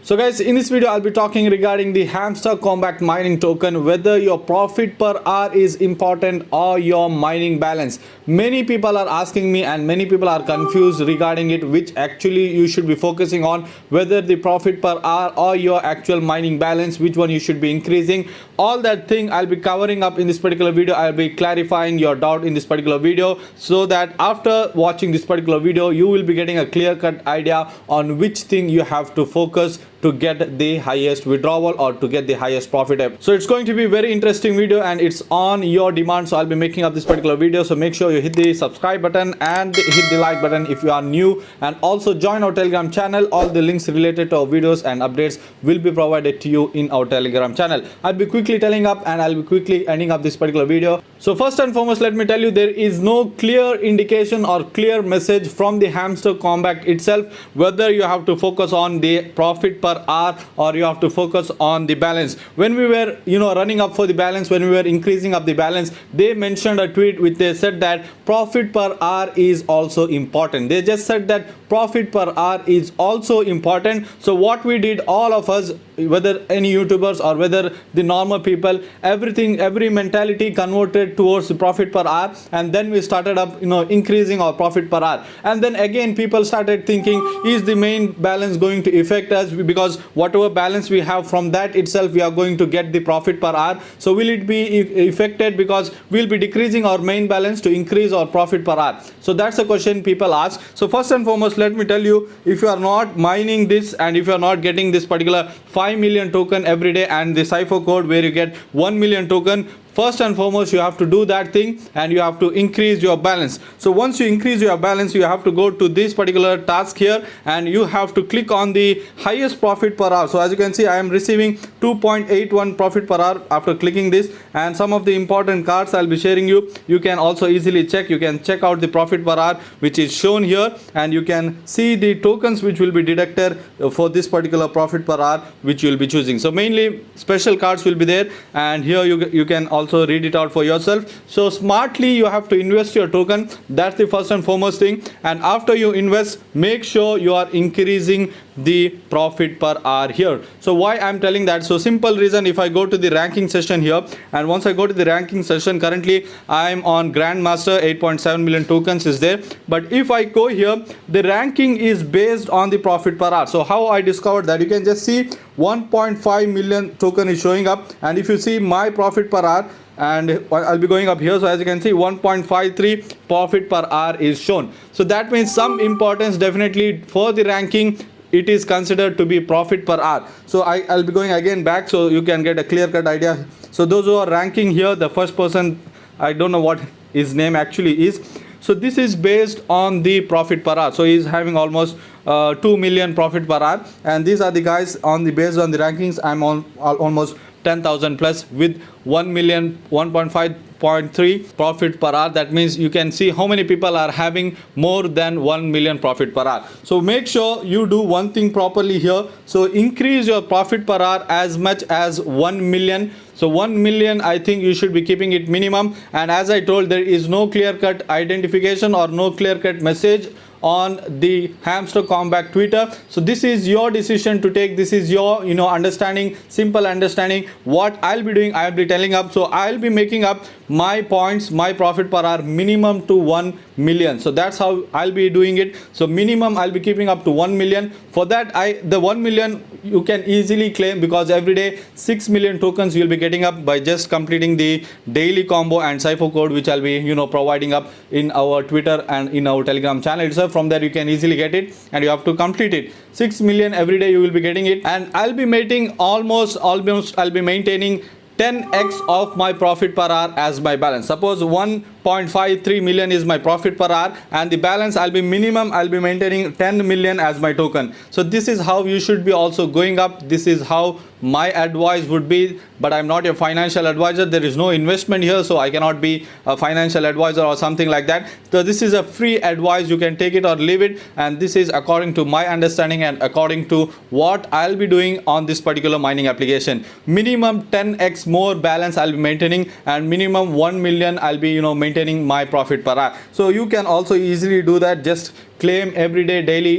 So guys, in this video I'll be talking regarding the Hamster Kombat mining token, whether your profit per hour is important or your mining balance. Many people are asking me and many people are confused regarding it, which actually you should be focusing on, whether the profit per hour or your actual mining balance, which one you should be increasing. All that thing I'll be covering up in this particular video. I'll be clarifying your doubt in this particular video, so that after watching this particular video you will be getting a clear-cut idea on which thing you have to focus to get the highest withdrawal or to get the highest profit. So it's going to be a very interesting video and it's on your demand. So I'll be making up this particular video, so make sure you hit the subscribe button and hit the like button if you are new, and also join our Telegram channel. All the links related to our videos and updates will be provided to you in our Telegram channel. I'll be quickly telling up and I'll be quickly ending up this particular video. So first and foremost, let me tell you, there is no clear indication or clear message from the Hamster Kombat itself whether you have to focus on the profit per hour or you have to focus on the balance. When we were running up for the balance, when we were increasing up the balance, they mentioned a tweet which they said that profit per hour is also important. They just said that profit per hour is also important. So what we did, all of us, whether any YouTubers or whether the normal people, every mentality converted towards the profit per hour, and then we started up increasing our profit per hour. And then again people started thinking, is the main balance going to affect us? Because whatever balance we have, from that itself we are going to get the profit per hour. So will it be affected because we'll be decreasing our main balance to increase our profit per hour? So that's a question people ask. So first and foremost, let me tell you, if you are not mining this and if you are not getting this particular 5 million token every day and the Cipher code where you get 1 million token, first and foremost you have to do that thing and you have to increase your balance. So once you increase your balance, you have to go to this particular task here and you have to click on the highest profit per hour. So as you can see, I am receiving 2.81 profit per hour after clicking this, and some of the important cards I'll be sharing you. You can also easily check. You can check out the profit per hour which is shown here, and you can see the tokens which will be deducted for this particular profit per hour which you will be choosing. So mainly special cards will be there, and here you can also read it out for yourself. So smartly you have to invest your token. That's the first and foremost thing. And after you invest, make sure you are increasing the profit per hour here. So why I'm telling that? So simple reason, if I go to the ranking session here, and once I go to the ranking session, currently I'm on Grandmaster, 8.7 million tokens is there. But if I go here, the ranking is based on the profit per hour. So how I discovered that, you can just see 1.5 million token is showing up, and if you see my profit per hour, and I'll be going up here, so as you can see 1.53 profit per hour is shown. So that means some importance definitely for the ranking. It is considered to be profit per hour. So I'll be going again back so you can get a clear-cut idea. So those who are ranking here, the first person, I don't know what his name actually is. So this is based on the profit per hour. So he's having almost 2 million profit per hour, and these are the guys based on the rankings. I'm on almost 10,000 plus with 1 million, 1.5.3 profit per hour. That means you can see how many people are having more than 1 million profit per hour. So make sure you do one thing properly here. So increase your profit per hour as much as 1 million. So 1 million, I think you should be keeping it minimum. And as I told, there is no clear-cut identification or no clear-cut message on the Hamster Kombat Twitter. So this is your decision to take. This is your understanding, simple understanding. What I'll be doing, I'll be telling up. So I'll be making up my points, my profit per hour minimum to 1 million. So that's how I'll be doing it. So minimum I'll be keeping up to 1 million. For that, the 1 million you can easily claim, because every day 6 million tokens you'll be getting up by just completing the daily combo and Cipher code, which I'll be providing up in our Twitter and in our Telegram channel itself. From there you can easily get it, and you have to complete it. 6 million every day you will be getting it, and I'll be making almost I'll be maintaining 10x of my profit per hour as my balance. Suppose 1.53 million is my profit per hour, and the balance I'll be maintaining 10 million as my token. So this is how you should be also going up. This is how my advice would be, but I'm not a financial advisor. There is no investment here, so I cannot be a financial advisor or something like that. So this is a free advice. You can take it or leave it, and this is according to my understanding and according to what I'll be doing on this particular mining application. Minimum 10x more balance I'll be maintaining, and minimum 1 million I'll be maintaining my profit per hour. So you can also easily do that. Just claim every day, daily,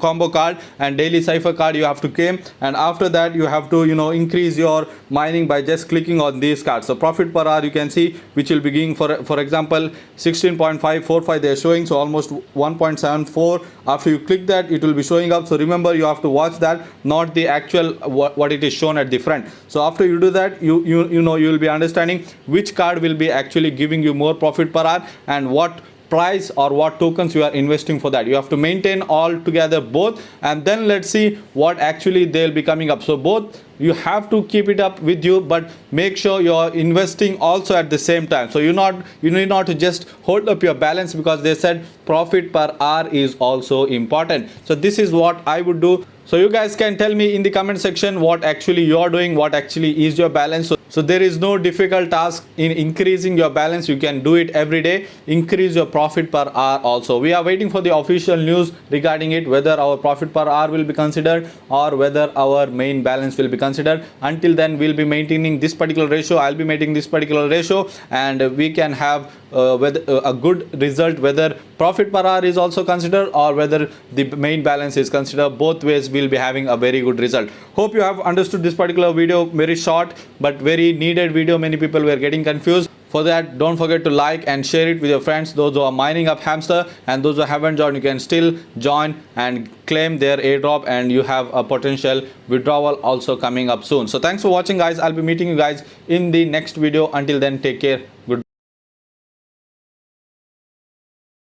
combo card and daily Cipher card you have to claim, and after that you have to, increase your mining by just clicking on these cards. So profit per hour you can see, which will be giving, for example, 16.545 they are showing, so almost 1.74. after you click that, it will be showing up. So remember, you have to watch that, not the actual what it is shown at the front. So after you do that, you will be understanding which card will be actually giving you more profit per hour and what price or what tokens you are investing for that. You have to maintain all together both, and then let's see what actually they'll be coming up. So both you have to keep it up with you, but make sure you're investing also at the same time. So you need not to just hold up your balance, because they said profit per hour is also important. So this is what I would do. So you guys can tell me in the comment section what actually you're doing, what actually is your balance. So there is no difficult task in increasing your balance. You can do it every day. Increase your profit per hour also. We are waiting for the official news regarding it, whether our profit per hour will be considered or whether our main balance will be considered. Until then, we'll be maintaining this particular ratio. I'll be maintaining this particular ratio, and we can have a good result, whether profit per hour is also considered or whether the main balance is considered. Both ways we'll be having a very good result. Hope you have understood this particular video. Very short but very needed video. Many people were getting confused. For that, don't forget to like and share it with your friends. Those who are mining up Hamster, and those who haven't joined, you can still join and claim their airdrop, and you have a potential withdrawal also coming up soon. So thanks for watching, guys. I'll be meeting you guys in the next video. Until then, take care. Goodbye.